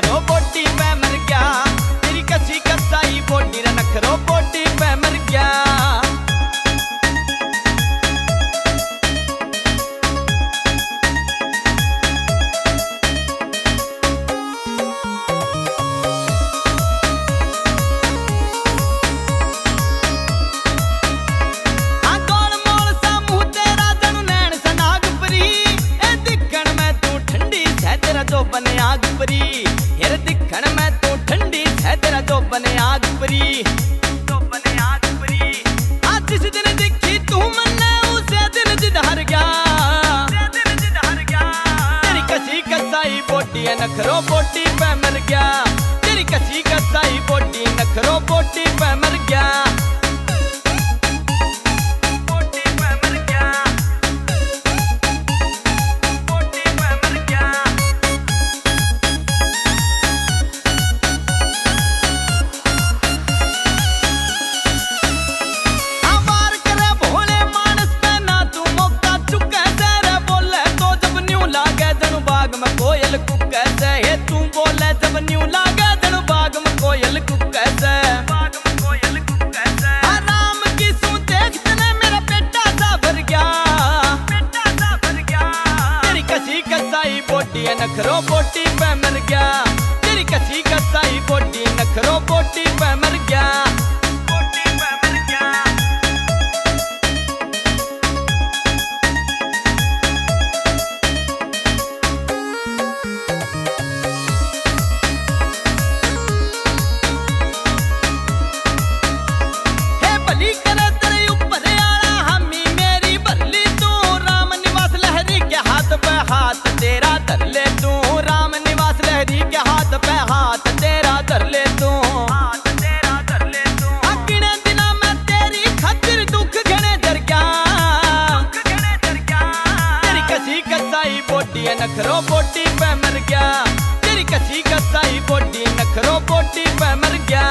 नखरो बोटी पे मर गया। तेरी कसी कसाई बोटी रे नखरो बोटी पे मर गया। बने आग परी हेर दिखण में तू ठंडी है तेरा जो बने आग परी तो बने आग परी। आज जिस दिन दिखी तू मन्ने उसे दिन जिद हार गया। तेरी कसी कसाई बोटी है नखरो बोटी पे मर गया। तेरी कसी कसाई बोटी नखरो बोटी पे मर गया। कोयल कुक ऐसे हे तू बोले जब न्यू लागे दड़ बाग में कोयल कुक ऐसे। राम की सू देख तने मेरा पेटा सा भर गया। तेरी कसी कसाई बोटी है नखरो बोटी पे मर गया। तेरी कसी कसाई बोटी नखरो बोटी पे मर गया। हाथ तेरा धर ले तू राम निवास लहरी के हाथ पे हाथ तेरा धर ले तू। अगने दिना में तेरी खातिर दुख घने डर गया। तेरी कसी कसाई बोटी है नखरो बोटी पे मर गया। तेरी कसी कसाई बोटी नखरो बोटी पे मर गया।